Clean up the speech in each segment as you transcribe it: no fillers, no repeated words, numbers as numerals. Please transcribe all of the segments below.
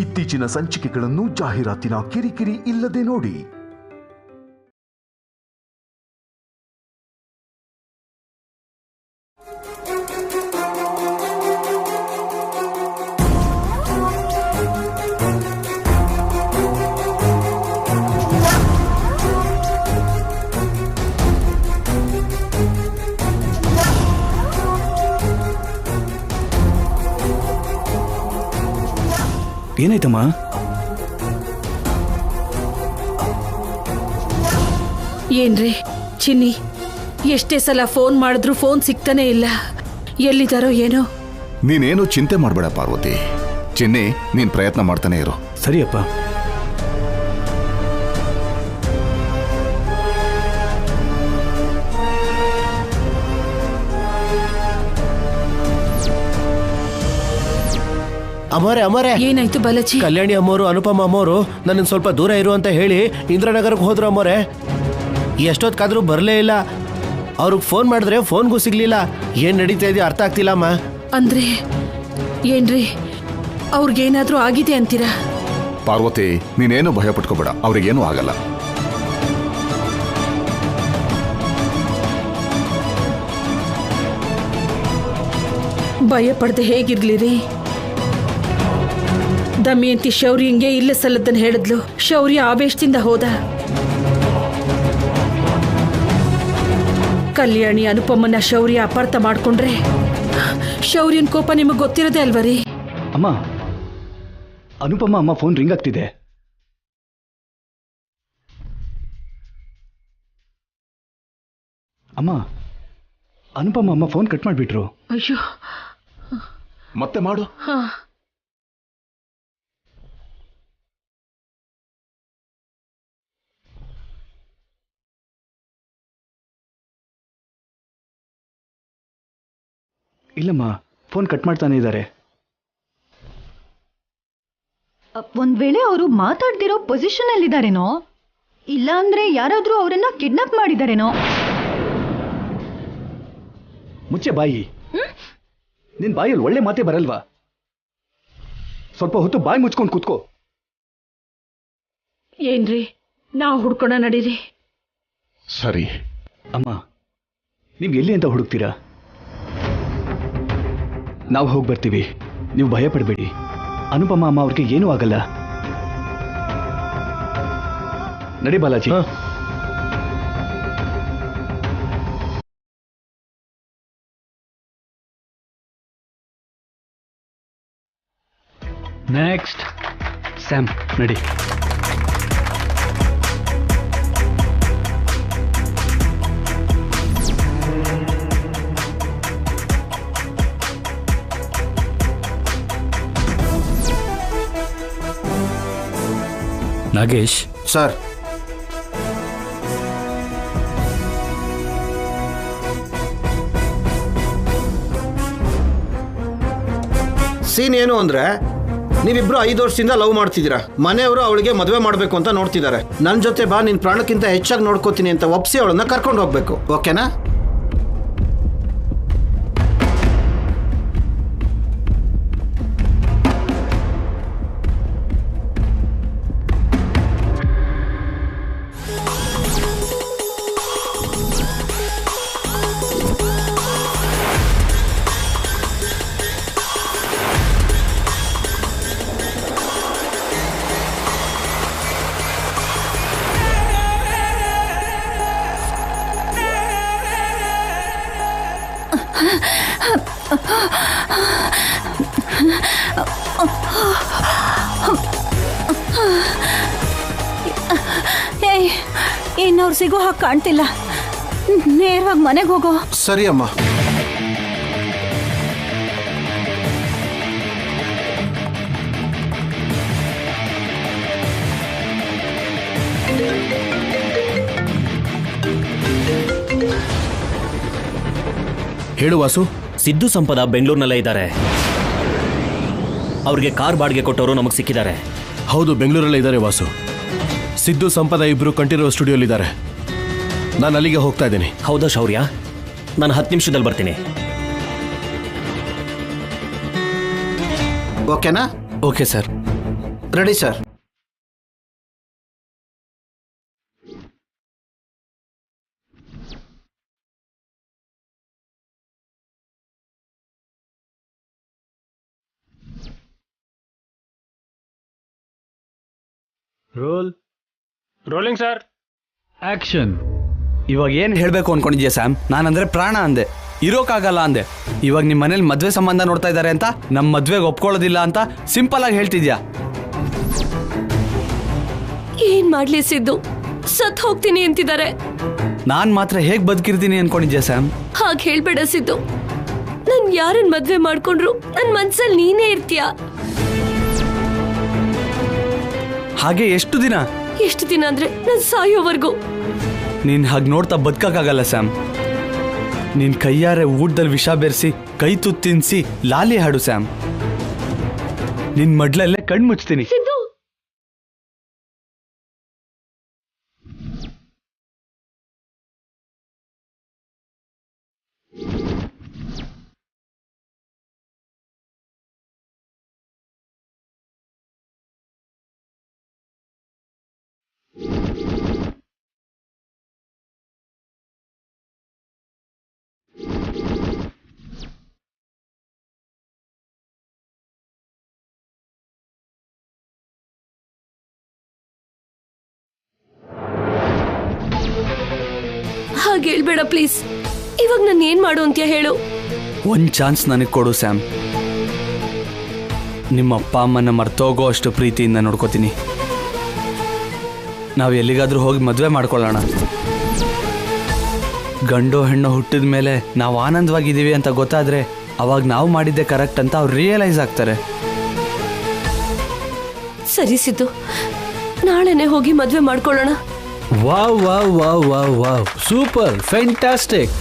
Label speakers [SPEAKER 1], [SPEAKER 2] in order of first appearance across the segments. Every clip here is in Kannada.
[SPEAKER 1] ಇತ್ತೀಚಿನ ಸಂಚಿಕೆಗಳನ್ನು ಜಾಹೀರಾತಿನ ಕಿರಿಕಿರಿ ಇಲ್ಲದೆ ನೋಡಿ.
[SPEAKER 2] ಏನಾಯ್ತಮ್ಮ?
[SPEAKER 3] ಏನ್ರಿ ಚಿನ್ನಿ, ಎಷ್ಟೇ ಸಲ ಫೋನ್ ಮಾಡಿದ್ರು ಫೋನ್ ಸಿಗ್ತಾನೆ ಇಲ್ಲ. ಎಲ್ಲಿದ್ದಾರೋ ಏನೋ.
[SPEAKER 4] ನೀನೇನು ಚಿಂತೆ ಮಾಡಬೇಡ ಪಾರ್ವತಿ. ಚಿನ್ನಿ, ನೀನ್ ಪ್ರಯತ್ನ ಮಾಡ್ತಾನೆ ಇರು.
[SPEAKER 2] ಸರಿಯಪ್ಪ.
[SPEAKER 5] ಅಮರೇ
[SPEAKER 3] ಏನಾಯ್ತು ಬಾಲಾಜಿ?
[SPEAKER 5] ಕಲ್ಯಾಣಿ ಅಮ್ಮೋರು ಅನುಪಮ ಅಮ್ಮೋರು ನನ್ನ ಸ್ವಲ್ಪ ದೂರ ಇರು ಅಂತ ಹೇಳಿ ಇಂದ್ರನಗರಕ್ಕೆ ಹೋದ್ರು ಅಮ್ಮೋರೆ. ಎಷ್ಟೊತ್ತಾದ್ರೂ ಬರಲೇ ಇಲ್ಲ. ಅವ್ರಿಗೆ ಫೋನ್ ಮಾಡಿದ್ರೆ ಫೋನ್ಗೂ ಸಿಗ್ಲಿಲ್ಲ. ಏನ್ ನಡೀತಾ ಇದೆಯೋ ಅರ್ಥ ಆಗ್ತಿಲ್ಲ ಅಮ್ಮ.
[SPEAKER 3] ಅಂದ್ರೆ ಏನ್ರಿ, ಅವ್ರಿಗೇನಾದ್ರೂ ಆಗಿದೆ ಅಂತೀರಾ?
[SPEAKER 4] ಪಾರ್ವತಿ, ನೀನೇನು ಭಯ ಪಟ್ಕೋಬೇಡ, ಅವ್ರಿಗೇನು ಆಗಲ್ಲ.
[SPEAKER 3] ಭಯ ಪಡ್ದೆ ಹೇಗಿರ್ಲಿರಿ? ದಮಯಂತಿ ಶೌರ್ಯಂಗೆ ಇಲ್ಲ ಸಲ್ಲದನ್ನ ಹೇಳಿದ್ಲು. ಶೌರ್ಯ ಆವೇಶದಿಂದ ಹೋದ. ಕಲ್ಯಾಣಿ ಅನುಪಮನ ಶೌರ್ಯ ಅಪಾರ್ಥ ಮಾಡ್ಕೊಂಡ್ರೆ ಶೌರ್ಯನ್ ಕೋಪ ನಿಮಗೆ ಗೊತ್ತಿರೋದೇ ಅಲ್ವ ರೀ?
[SPEAKER 2] ಅಮ್ಮ, ಅನುಪಮ ಅಮ್ಮ ಫೋನ್ ರಿಂಗ್ ಆಗ್ತಿದೆ. ಅಮ್ಮ, ಅನುಪಮ ಅಮ್ಮ ಫೋನ್ ಕಟ್ ಮಾಡಿಬಿಟ್ರು.
[SPEAKER 3] ಅಯ್ಯೋ,
[SPEAKER 4] ಮತ್ತೆ ಮಾಡು.
[SPEAKER 2] ಇಲ್ಲಮ್ಮ, ಫೋನ್ ಕಟ್ ಮಾಡ್ತಾನೆ ಇದ್ದಾರೆ.
[SPEAKER 6] ಒಂದ್ ವೇಳೆ ಅವರು ಮಾತಾಡ್ದಿರೋ ಪೊಸಿಷನ್ ಅಲ್ಲಿದ್ದಾರೇನೋ, ಇಲ್ಲ ಅಂದ್ರೆ ಯಾರಾದ್ರೂ ಅವರನ್ನ ಕಿಡ್ನಾಪ್ ಮಾಡಿದಾರೇನೋ.
[SPEAKER 2] ಮುಚ್ಚೆ ಬಾಯಿ. ನಿನ್ ಬಾಯಲ್ಲಿ ಒಳ್ಳೆ ಮಾತೇ ಬರಲ್ವಾ? ಸ್ವಲ್ಪ ಹೊತ್ತು ಬಾಯಿ ಮುಚ್ಕೊಂಡು ಕೂತ್ಕೋ.
[SPEAKER 3] ಏನ್ರಿ, ನಾವು ಹುಡ್ಕೋಣ ನಡೀರಿ.
[SPEAKER 4] ಸರಿ
[SPEAKER 2] ಅಮ್ಮ, ನೀವು ಎಲ್ಲಿ ಅಂತ ಹುಡುಕ್ತೀರಾ? ನಾವು ಹೋಗಿ ಬರ್ತೀವಿ, ನೀವು ಭಯ ಪಡಬೇಡಿ. ಅನುಪಮ ಅಮ್ಮ ಅವ್ರಿಗೆ ಏನೂ ಆಗಲ್ಲ. ನಡಿ ಬಾಲಾಜಿ. ನೆಕ್ಸ್ಟ್ ಸ್ಯಾಮ್, ನಡಿ. ನಾಗೇಶ್
[SPEAKER 5] ಸರ್, ಸೀನ್ ಏನು ಅಂದ್ರೆ, ನೀವಿಬ್ರು 5 ವರ್ಷದಿಂದ ಲವ್ ಮಾಡ್ತಿದ್ದೀರಾ. ಮನೆಯವರು ಅವಳಿಗೆ ಮದುವೆ ಮಾಡಬೇಕು ಅಂತ ನೋಡ್ತಿದ್ದಾರೆ. ನನ್ನ ಜೊತೆ ಬಾ, ನಿನ್ ಪ್ರಾಣಕ್ಕಿಂತ ಹೆಚ್ಚಾಗಿ ನೋಡ್ಕೋತೀನಿ ಅಂತ ಒಪ್ಸಿ ಅವಳನ್ನ ಕರ್ಕೊಂಡು ಹೋಗ್ಬೇಕು. ಓಕೆನಾ?
[SPEAKER 6] ಇನ್ನವ್ರು ಸಿಗೋ ಹಾಗೆ ಕಾಣ್ತಿಲ್ಲ. ನೇರವಾಗಿ ಮನೆಗೆ ಹೋಗೋ.
[SPEAKER 5] ಸರಿ ಅಮ್ಮ.
[SPEAKER 7] ಹೇಳು ವಾಸು. ಸಿದ್ದು ಸಂಪದ ಬೆಂಗಳೂರಿನಲ್ಲೇ ಇದ್ದಾರೆ. ಅವ್ರಿಗೆ ಕಾರ್ ಬಾಡಿಗೆ ಕೊಟ್ಟವರು ನಮಗೆ ಸಿಕ್ಕಿದ್ದಾರೆ.
[SPEAKER 5] ಹೌದು, ಬೆಂಗಳೂರಲ್ಲೇ ಇದ್ದಾರೆ ವಾಸು. ಸಿದ್ದು ಸಂಪದ ಇಬ್ರು ಕಂಠೀರವ ಸ್ಟುಡಿಯೋಲಿದ್ದಾರೆ. ನಾನು ಅಲ್ಲಿಗೆ ಹೋಗ್ತಾ ಇದ್ದೀನಿ.
[SPEAKER 7] ಹೌದಾ ಶೌರ್ಯ? ನಾನು 10 ನಿಮಿಷದಲ್ಲಿ ಬರ್ತೀನಿ.
[SPEAKER 5] ಓಕೆನಾ?
[SPEAKER 7] Okay sir.
[SPEAKER 5] Ready sir.
[SPEAKER 8] Rolling sir.
[SPEAKER 2] Action.
[SPEAKER 9] ಇವಾಗ ಏನು ಹೇಳಬೇಕು ಅನ್ಕೊಂಡಿದ್ಯಾ ಸ್ಯಾಮ್? ನಾನಂದ್ರೆ ಪ್ರಾಣ ಅಂದೆ, ಇರೋಕ್ಕಾಗಲ್ಲ ಅಂದೆ. ಇವಾಗ ನಿಮ್ಮ ಮನೇಲಿ ಮದುವೆ ಸಂಬಂಧ ನೋಡ್ತಾ ಇದ್ದಾರೆ ಅಂತ, ನಮ್ಮ ಮದುವೆಗೆ ಒಪ್ಕೊಳ್ಳೋದಿಲ್ಲ ಅಂತ ಸಿಂಪಲ್ ಆಗಿ ಹೇಳ್ತಿದ್ಯಾ.
[SPEAKER 10] ಏನ್ ಮಾಡ್ಲಿ ಸಿದ್ದು, ಸತ್ ಹೋಗ್ತೀನಿ ಅಂತಿದ್ದಾರೆ.
[SPEAKER 9] ನಾನ್ ಮಾತ್ರ ಹೇಗ್ ಬದುಕಿರ್ತೀನಿ ಅನ್ಕೊಂಡಿದ್ಯಾ ಸ್ಯಾಮ್?
[SPEAKER 10] ಹಾಗೆ ಹೇಳ್ಬೇಡ ಸಿದ್ದು. ನನ್ ಯಾರನ್ ಮದ್ವೆ ಮಾಡ್ಕೊಂಡ್ರು ನನ್ ಮನ್ಸಲ್ಲಿ ನೀನೇ ಇರ್ತೀಯ.
[SPEAKER 9] ಹಾಗೆ ಎಷ್ಟು ದಿನ?
[SPEAKER 10] ಎಷ್ಟು ದಿನ ಅಂದ್ರೆ ನನ್ ಸಾಯೋವರೆಗೂ.
[SPEAKER 9] ನೀನ್ ಹಾಗೆ ನೋಡ್ತಾ ಬದುಕಕ್ಕಾಗಲ್ಲ ಸ್ಯಾಮ್. ನಿನ್ ಕೈಯಾರೆ ಊಟದಲ್ಲಿ ವಿಷ ಬೆರೆಸಿ ಕೈ ತುತ್ತು ತಿನ್ಸಿ ಲಾಲಿ ಹಾಡು ಸ್ಯಾಮ್. ನಿನ್ ಮಡ್ಲಲ್ಲೇ ಕಣ್ ಮುಚ್ತೀನಿ.
[SPEAKER 10] ಸಿದ್ದು, ಹಾಗೆ ಹೇಳ್ಬೇಡ ಪ್ಲೀಸ್. ಇವಾಗ ನಾನು ಏನ್ ಮಾಡು ಅಂತ ಹೇಳು.
[SPEAKER 9] ಒಂದ್ ಚಾನ್ಸ್ ನನಗೆ ಕೊಡು ಸ್ಯಾಮ್. ನಿಮ್ಮ ಅಪ್ಪ ಅಮ್ಮನ ಮರ್ತೋಗೋ ಅಷ್ಟು ಪ್ರೀತಿಯಿಂದ ನೋಡ್ಕೋತೀನಿ. ನಾವು ಎಲ್ಲಿಗಾದ್ರೂ ಹೋಗಿ ಮದುವೆ ಮಾಡ್ಕೊಳ್ಳೋಣ. ಗಂಡು ಹೆಣ್ಣು ಹುಟ್ಟಿದ ಮೇಲೆ ನಾವು ಆನಂದವಾಗಿದ್ದೀವಿ ಅಂತ ಗೊತ್ತಾದ್ರೆ ಅವಾಗ ನಾವು ಮಾಡಿದ್ದೆ ಕರೆಕ್ಟ್ ಅಂತ ಅವ್ರು ರಿಯಲೈಸ್ ಆಗ್ತಾರೆ.
[SPEAKER 10] ಸರಿ ಸಿದ್ದು, ನಾಳೆನೆ ಹೋಗಿ ಮದ್ವೆ ಮಾಡ್ಕೊಳ್ಳೋಣ.
[SPEAKER 2] Wow wow wow wow wow, super, fantastic.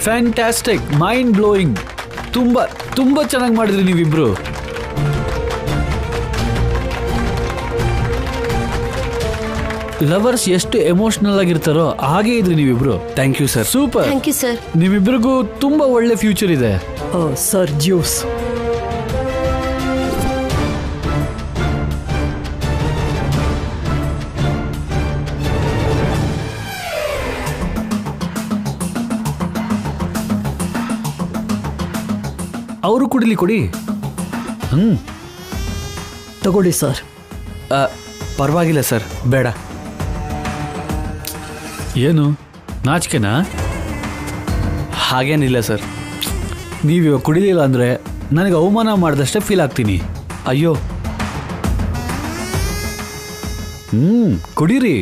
[SPEAKER 2] Fantastic, mind blowing. ತುಂಬ ತುಂಬ ಚೆನ್ನಾಗಿ ಮಾಡಿದ್ರಿ ನೀವಿಬ್ರು. ಲವರ್ಸ್ ಎಷ್ಟು ಎಮೋಷನಲ್ ಆಗಿರ್ತಾರೋ ಹಾಗೆ ಇದ್ರಿ ನೀವಿಬ್ರು.
[SPEAKER 9] Thank you sir.
[SPEAKER 2] Super.
[SPEAKER 10] Thank you sir.
[SPEAKER 2] ನಿಮ್ಮಿಬ್ರಿಗೂ ತುಂಬಾ ಒಳ್ಳೆ ಫ್ಯೂಚರ್ ಇದೆ.
[SPEAKER 3] Sir juice.
[SPEAKER 2] ಅವರು ಕುಡಿಲಿ, ಕೊಡಿ.
[SPEAKER 3] ತಗೊಳ್ಳಿ ಸರ್.
[SPEAKER 9] ಪರವಾಗಿಲ್ಲ ಸರ್, ಬೇಡ.
[SPEAKER 2] ಏನು ನಾಚಿಕೆನಾ?
[SPEAKER 9] ಹಾಗೇನಿಲ್ಲ ಸರ್.
[SPEAKER 2] ನೀವಿವಾಗ ಕುಡಿಲಿಲ್ಲ ಅಂದರೆ ನನಗೆ ಅವಮಾನ ಮಾಡಿದಷ್ಟೇ ಫೀಲ್ ಆಗ್ತೀನಿ.
[SPEAKER 9] ಅಯ್ಯೋ,
[SPEAKER 2] ಕುಡೀರಿ.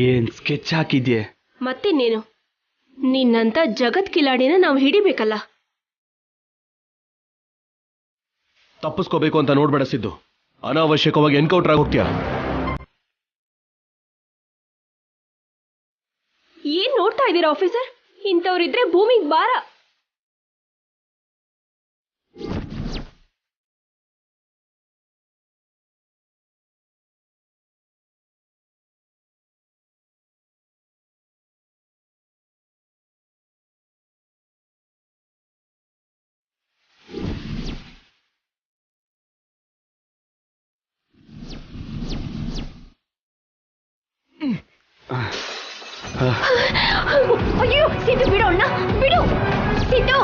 [SPEAKER 9] ಏನ್ ಸ್ಕೆಚ್ ಹಾಕಿದ್ಯೆ?
[SPEAKER 10] ಮತ್ತಿನ್ನೇನು, ನಿನ್ನಂತ ಜಗತ್ ಕಿಲಾಡಿನ ನಾವು ಹಿಡಿಬೇಕಲ್ಲ.
[SPEAKER 2] ತಪ್ಪಿಸ್ಕೋಬೇಕು ಅಂತ ನೋಡ್ಬೇಡ ಸಿದ್ದು, ಅನಾವಶ್ಯಕವಾಗಿ ಎನ್ಕೌಂಟರ್ ಆಗೋಗ್ತೀಯ.
[SPEAKER 10] ಏನ್ ನೋಡ್ತಾ ಇದ್ದೀರಾ ಆಫೀಸರ್? ಇಂಥವ್ರಿದ್ರೆ ಭೂಮಿಗೆ ಭಾರ.
[SPEAKER 6] ಅಯ್ಯೋ ಸಿದ್ದು ಬಿಡು ಅಣ್ಣ, ಬಿಡು ಸಿದ್ದು.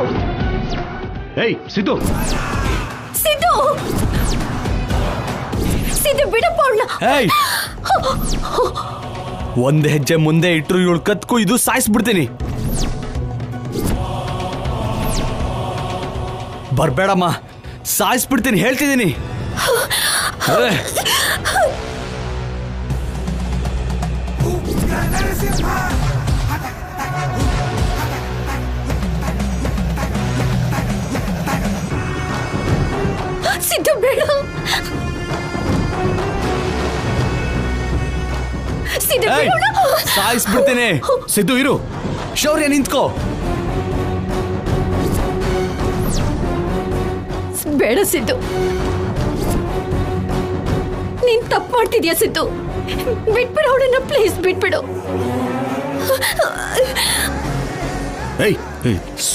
[SPEAKER 2] ಏಯ್ ಸಿದ್ದು,
[SPEAKER 6] ಸಿದ್ದು ಸಿದ್ದು ಬಿಡಪ್ಪ ಅಣ್ಣ.
[SPEAKER 9] ಏಯ್, ಒಂದ್ ಹೆಜ್ಜೆ ಮುಂದೆ ಇಟ್ರು ಇವಳು ಕತ್ಕು ಇದು ಸಾಯಿಸ್ಬಿಡ್ತೀನಿ. ಬರ್ಬೇಡಮ್ಮ, ಸಾಯಿಸ್ಬಿಡ್ತೀನಿ ಹೇಳ್ತಿದ್ದೀನಿ.
[SPEAKER 6] ಸಿದ್ದು ಬೇಡ, ಸಿದ್ದು
[SPEAKER 9] ಸಾಯಿಸ್ಬಿಡ್ತೀನಿ. ಸಿದ್ದು ಇರು, ಶೌರ್ಯ ನಿಂತ್ಕೋ.
[SPEAKER 6] ಬೇಡ ಸಿದ್ದು, ನೀನ್ ತಪ್ಪು ಮಾಡ್ತಿದ್ಯಾ ಸಿದ್ದು. ಬಿಟ್ಬಿಡು ಅವಳನ್ನ, ಪ್ಲೀಸ್ ಬಿಟ್ಬಿಡು.
[SPEAKER 2] ಏಯ್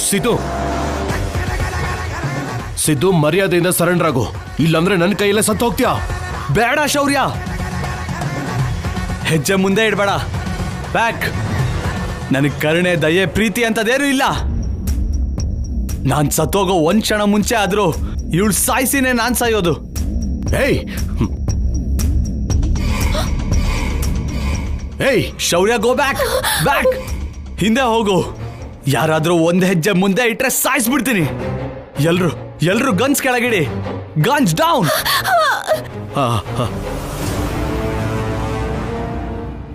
[SPEAKER 2] ಸಿದ್ದು, ಸಿದ್ದು ಮರ್ಯಾದೆಯಿಂದ ಸರೆಂಡರ್ ಆಗು, ಇಲ್ಲಾಂದ್ರೆ ನನ್ನ ಕೈಯಲ್ಲೇ ಸತ್ತು ಹೋಗ್ತೀಯಾ.
[SPEAKER 9] ಬೇಡ ಶೌರ್ಯ, ಹೆಜ್ಜೆ ಮುಂದೆ ಇಡಬೇಡ. ಬ್ಯಾಕ್. ನನಗೆ ಕರುಣೆ, ದಯೆ, ಪ್ರೀತಿ ಅಂತದೇನು ಇಲ್ಲ. ನಾನ್ ಸತ್ತೋಗೋ ಒಂದ್ ಕ್ಷಣ ಮುಂಚೆ ಆದ್ರೂ ಇವಳು ಸಾಯಿಸಿನೇ ನಾನ್ ಸಾಯೋದು.
[SPEAKER 2] ಏಯ್ ಏಯ್
[SPEAKER 9] ಶೌರ್ಯ, ಗೋ ಬ್ಯಾಕ್, ಬ್ಯಾಕ್. ಹಿಂದೆ ಹೋಗು. ಯಾರಾದ್ರೂ ಒಂದ್ ಹೆಜ್ಜೆ ಮುಂದೆ ಇಟ್ರೆ ಸಾಯಿಸ್ಬಿಡ್ತೀನಿ. ಎಲ್ರು ಗನ್ಸ್ ಕೆಳಗಿಡಿ. Guns down.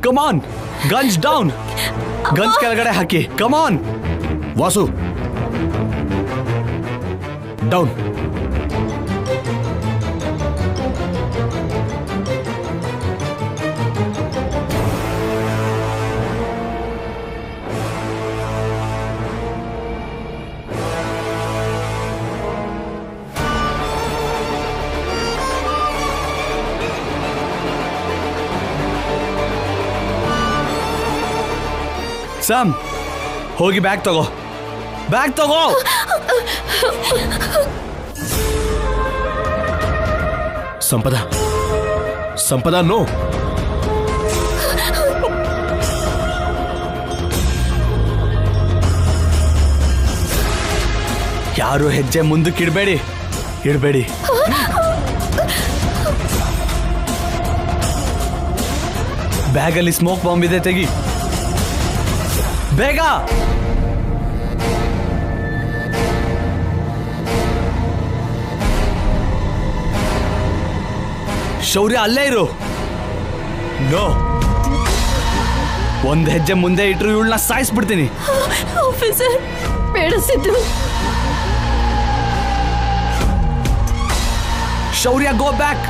[SPEAKER 9] Come on, guns down. Guns ಕೆಳಗಡೆ ಹಾಕಿ. ಕಮಾನ್.
[SPEAKER 2] ವಾಸು, ಡೌನ್.
[SPEAKER 9] ಸ್ಯಾಮ್, ಹೋಗಿ ಬ್ಯಾಗ್ ತಗೋ. ಬ್ಯಾಗ್ ತಗೋ.
[SPEAKER 2] ಸಂಪದ, ನೋ.
[SPEAKER 9] ಯಾರು ಹೆಜ್ಜೆ ಮುಂದಕ್ಕೆ ಇಡಬೇಡಿ. ಬ್ಯಾಗಲ್ಲಿ ಸ್ಮೋಕ್ ಬಾಂಬ್ ಇದೆ, ತೆಗಿ ಬೇಗ. ಶೌರ್ಯ ಅಲ್ಲೇ ಇರು. ನೋ, ಒಂದ್ ಹೆಜ್ಜೆ ಮುಂದೆ ಇಟ್ರು ಇವಳನ್ನ ಸಾಯಿಸ್ಬಿಡ್ತೀನಿ.
[SPEAKER 10] ಆಫೀಸರ್, ಬೇಡ ಸಿದ್ದು.
[SPEAKER 9] ಶೌರ್ಯ, ಗೋ ಬ್ಯಾಕ್.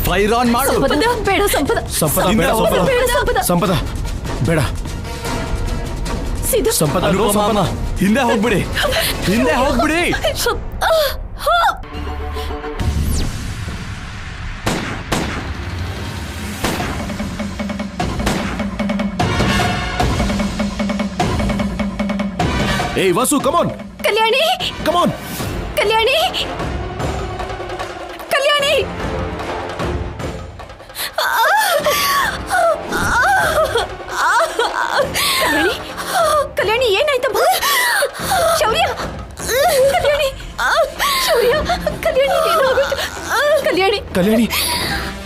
[SPEAKER 9] ಫೈರ್ ಆನ್ ಮಾಡು.
[SPEAKER 10] ಬೇಡ ಸಂಪದ.
[SPEAKER 9] ಸಂಪದ ಬೇಡ.
[SPEAKER 10] ಸಿದ್ದು,
[SPEAKER 9] ಸಂಪದ ಹಿಂದೆ ಹೋಗ್ಬಿಡಿ.
[SPEAKER 4] ಏಯ್ ವಾಸು, ಕಮಾನ್.
[SPEAKER 10] ಕಲ್ಯಾಣಿ. ಕಲ್ಯಾಣಿ. ಕಲ್ಯಾಣಿ, ಏನಾಯ್ತಮ್ಮ? ಶೌರ್ಯ,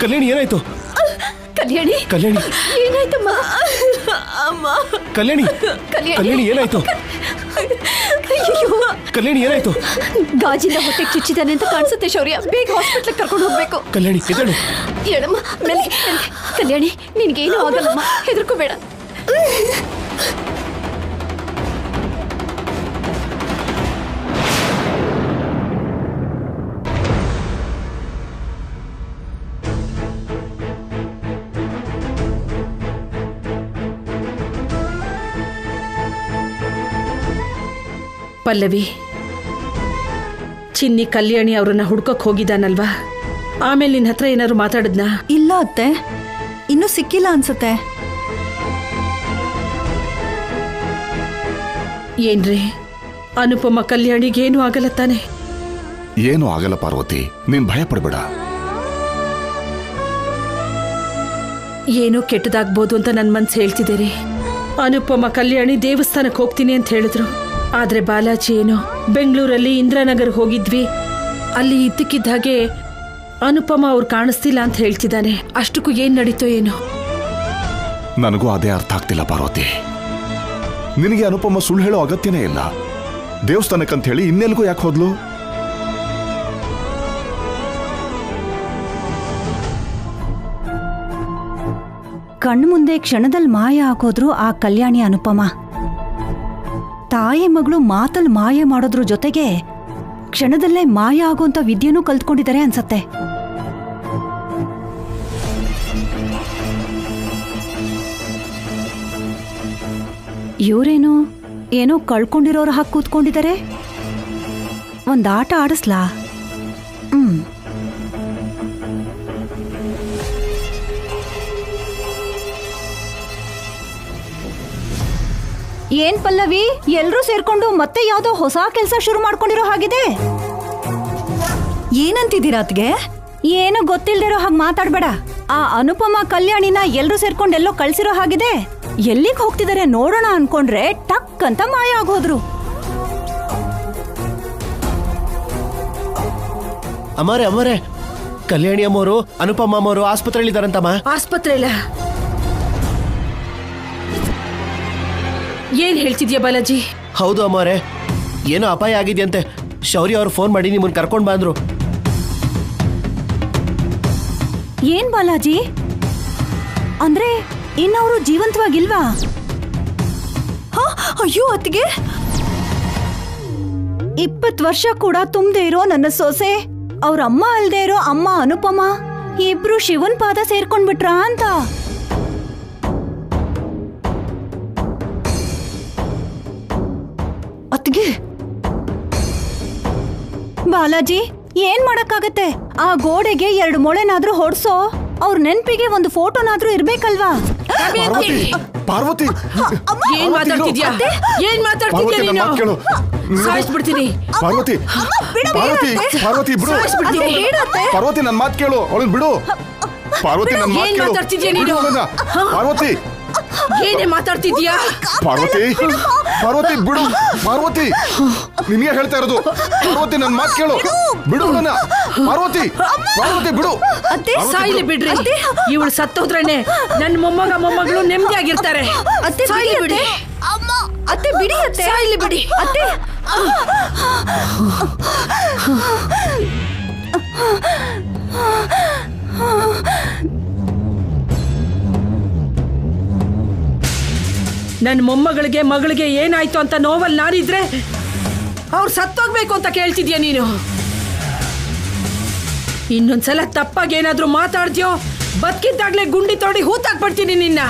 [SPEAKER 9] ಕಲ್ಯಾಣಿ ಏನಾಯ್ತು?
[SPEAKER 10] ಕಲ್ಯಾಣಿ ಏನಾಯ್ತಮ್ಮ? ಅಮ್ಮ,
[SPEAKER 9] ಕಲ್ಯಾಣಿ ಏನಾಯ್ತು? ಕಲ್ಯಾಣಿ ಏನಾಯ್ತು?
[SPEAKER 10] ಗಾಜಿಂದ ಹೊಟ್ಟೆಗೆ ಚುಚ್ಚಿದಾನೆ ಅಂತ ಕಾಣಿಸುತ್ತೆ ಶೌರ್ಯ. ಬೇಗ ಹಾಸ್ಪಿಟ್ಲಿಗೆ ಕರ್ಕೊಂಡು ಹೋಗ್ಬೇಕು.
[SPEAKER 9] ಕಲ್ಯಾಣಿ
[SPEAKER 10] ಹೇಳಮ್ಮ. ಕಲ್ಯಾಣಿ, ನಿನ್ಗೇನು ಆಗಲ್ಲಮ್ಮ, ಹೆದರ್ಕೋಬೇಡ.
[SPEAKER 3] ಪಲ್ಲವಿ, ಚಿನ್ನಿ ಕಲ್ಯಾಣಿ ಅವ್ರನ್ನ ಹುಡ್ಕಕ್ ಹೋಗಿದ್ದಾನಲ್ವಾ? ಆಮೇಲೆ ನಿನ್ನ ಹತ್ರ ಏನಾದ್ರು ಮಾತಾಡಿದ್ನಾ?
[SPEAKER 6] ಇಲ್ಲ ಅತ್ತೆ, ಇನ್ನೂ ಸಿಕ್ಕಿಲ್ಲ ಅನ್ಸುತ್ತೆ.
[SPEAKER 3] ಏನ್ರಿ, ಅನುಪಮ ಕಲ್ಯಾಣಿಗೇನು ಆಗಲ್ಲ ತಾನೆ?
[SPEAKER 4] ಏನೂ ಆಗಲ್ಲ ಪಾರ್ವತಿ, ನೀನ್ ಭಯ ಪಡಬೇಡ.
[SPEAKER 3] ಏನೋ ಕೆಟ್ಟದಾಗ್ಬೋದು ಅಂತ ನನ್ನ ಮನ್ಸು ಹೇಳ್ತಿದ್ದೀರಿ. ಅನುಪಮ ಕಲ್ಯಾಣಿ ದೇವಸ್ಥಾನಕ್ಕೆ ಹೋಗ್ತೀನಿ ಅಂತ ಹೇಳಿದ್ರು. ಆದ್ರೆ ಬಾಲಾಜಿ ಏನೋ ಬೆಂಗಳೂರಲ್ಲಿ ಇಂದ್ರಾನಗರ್ ಹೋಗಿದ್ವಿ, ಅಲ್ಲಿ ಇದ್ದಕ್ಕಿದ್ದ ಹಾಗೆ ಅನುಪಮ ಅವ್ರು ಕಾಣಿಸ್ತಿಲ್ಲ ಅಂತ ಹೇಳ್ತಿದ್ದಾನೆ. ಅಷ್ಟಕ್ಕೂ ಏನ್ ನಡೀತೋ ಏನೋ.
[SPEAKER 4] ನನಗೂ ಅದೇ ಅರ್ಥ ಆಗ್ತಿಲ್ಲ ಪಾರ್ವತಿ. ನಿನಗೆ ಅನುಪಮ ಸುಳ್ಳು ಹೇಳೋ ಅಗತ್ಯನೇ ಇಲ್ಲ. ದೇವಸ್ಥಾನಕ್ಕಂತ ಹೇಳಿ ಇನ್ನೆಲ್ಗೂ ಯಾಕೆ ಹೋದ್ಲು?
[SPEAKER 6] ಕಣ್ಣು ಮುಂದೆ ಕ್ಷಣದಲ್ಲಿ ಮಾಯ ಹಾಕೋದ್ರು ಆ ಕಲ್ಯಾಣಿ ಅನುಪಮ. ತಾಯಿ ಮಗಳು ಮಾತಲ್ಲಿ ಮಾಯ ಮಾಡೋದ್ರ ಜೊತೆಗೆ ಕ್ಷಣದಲ್ಲೇ ಮಾಯ ಆಗೋಂಥ ವಿದ್ಯೆನೂ ಕಲ್ತ್ಕೊಂಡಿದ್ದಾರೆ ಅನ್ಸತ್ತೆ. ಇವರೇನು ಏನೋ ಕಳ್ಕೊಂಡಿರೋರು ಹಾಕಿ ಕೂತ್ಕೊಂಡಿದ್ದಾರೆ. ಒಂದ್ ಆಟ ಆಡಿಸ್ಲಾ? ಏನ್ ಪಲ್ಲವಿ, ಎಲ್ರೂ ಸೇರ್ಕೊಂಡು ಮತ್ತೆ ಯಾವ್ದೋ ಹೊಸ ಕೆಲಸ ಶುರು ಮಾಡ್ಕೊಂಡಿರೋ ಹಾಗಿದೆ. ಏನಂತಿದ್ದೀರಾ ಅತ್ಗೆ? ಏನು ಗೊತ್ತಿಲ್ದಿರೋ ಹಾಗೆ ಮಾತಾಡ್ಬೇಡ. ಆ ಅನುಪಮ ಕಲ್ಯಾಣಿನ ಎಲ್ರೂ ಸೇರ್ಕೊಂಡು ಎಲ್ಲೋ ಕಳ್ಸಿರೋ ಹಾಗಿದೆ. ಎಲ್ಲಿಗೆ ಹೋಗ್ತಿದ್ದಾರೆ ನೋಡೋಣ ಅನ್ಕೊಂಡ್ರೆ ಟಕ್ ಅಂತ ಮಾಯ ಆಗೋದ್ರು.
[SPEAKER 11] ಅಮ್ಮರೇ, ಕಲ್ಯಾಣಿ ಅಮ್ಮವರು ಅನುಪಮ ಅಮ್ಮವರು ಆಸ್ಪತ್ರೆಯಲ್ಲಿದ್ದಾರಂತಮ್ಮ.
[SPEAKER 3] ಆಸ್ಪತ್ರೆಲ್ಲ? ಏನ್ ಹೇಳ್ತಿದ್ಯಾ ಬಾಲಾಜಿ?
[SPEAKER 11] ಹೌದು ಅಮ್ಮರೇ, ಏನೋ ಅಪಾಯ ಆಗಿದೆಯಂತೆ. ಶೌರ್ಯ ಅವ್ರು ಫೋನ್ ಮಾಡಿ ನಿಮ್ಮನ್ನ ಕರ್ಕೊಂಡು ಬಂದ್ರು.
[SPEAKER 6] ಏನ್ ಬಾಲಾಜಿ ಅಂದ್ರೆ ಇನ್ನವರು ಜೀವಂತವಾಗಿಲ್ವಾ? ಅಯ್ಯೋ ಅತ್ತಿಗೆ, 20 ವರ್ಷ ಕೂಡ ತುಂಬದೆ ಇರೋ ನನ್ನ ಸೊಸೆ, ಅವ್ರ ಅಮ್ಮ ಅಲ್ದೇ ಇರೋ ಅಮ್ಮ ಅನುಪಮ ಇಬ್ರು ಶಿವನ್ ಪಾದ ಸೇರ್ಕೊಂಡ್ಬಿಟ್ರಾ ಅಂತ. ಅತ್ತಿಗೆ, ಬಾಲಾಜಿ ಏನ್ ಮಾಡಕ್ಕಾಗತ್ತೆ? ಆ ಗೋಡೆಗೆ 2 ಮೊಳೆನಾದ್ರೂ ಹೊಡ್ಸೋ, ಅವ್ರ ನೆನ್ಪಿಗೆ ಒಂದು ಫೋಟೋನಾದ್ರೂ ಇರ್ಬೇಕಲ್ವಾ?
[SPEAKER 4] ಪಾರ್ವತಿ,
[SPEAKER 3] ಏನ್ ಮಾತಾಡ್ತಿದ್ಯಾ? ಏನ್ ಮಾತಾಡ್ತಿದ್ಯಾ ನೀನು? ಸಾಯಿಸ್ಬಿಡ್ತೀನಿ.
[SPEAKER 4] ಪಾರ್ವತಿ, ಬಿಡು. ಪಾರ್ವತಿ, ನನ್ನ ಮಾತು ಕೇಳು, ಅವಳನ್ನ ಬಿಡು. ಪಾರ್ವತಿ, ನನ್ನ ಮಾತು ಕೇಳು.
[SPEAKER 3] ಮಾತಾಡ್ತಿದ್ಯಾ ನೀನು?
[SPEAKER 4] ಪಾರ್ವತಿ,
[SPEAKER 3] ಏನೇ ಮಾತಾಡ್ತಿದ್ಯಾ?
[SPEAKER 4] ಪಾರ್ವತಿ ಪಾರ್ವತಿ ಬಿಡು ಪಾರ್ವತಿ, ನಿನಗೆ ಹೇಳ್ತಾ ಇರೋದು. ಪಾರ್ವತಿ ನನ್ನ ಮಾತು ಕೇಳು, ಬಿಡು ನನ್ನ. ಪಾರ್ವತಿ ಪಾರ್ವತಿ ಬಿಡು.
[SPEAKER 3] ಸಾಯಿಲಿ ಬಿಡ್ರಿ. ಇವಳು ಸತ್ತೋದ್ರೇನೆ ನನ್ನ ಮೊಮ್ಮಗಳು ನೆಮ್ಮದಿಯಾಗಿರ್ತಾರೆ. ಸಾಯಿಲಿ ಬಿಡಿ.
[SPEAKER 6] ಅತ್ತೆ ಬಿಡಿ ಅತ್ತೆ.
[SPEAKER 3] ಸಾಯಿಲಿ ಬಿಡಿ.
[SPEAKER 6] ಅತ್ತೆ
[SPEAKER 3] ನನ್ನ ಮೊಮ್ಮಗಳಿಗೆ ಮಗಳಿಗೆ ಏನಾಯ್ತು ಅಂತ ನೋವಲ್ಲಿ ನಾನಿದ್ರೆ ಅವ್ರು ಸತ್ತೋಗ್ಬೇಕು ಅಂತ ಕೇಳ್ತಿದ್ಯಾ ನೀನು? ಇನ್ನೊಂದ್ಸಲ ತಪ್ಪಾಗಿ ಏನಾದ್ರೂ ಮಾತಾಡ್ತೀಯೋ ಬದುಕಿದ್ದಾಗ್ಲೇ ಗುಂಡಿ ತೋಡಿ ಹೂತಾಕ್ಬಿಡ್ತೀನಿ ನಿನ್ನ.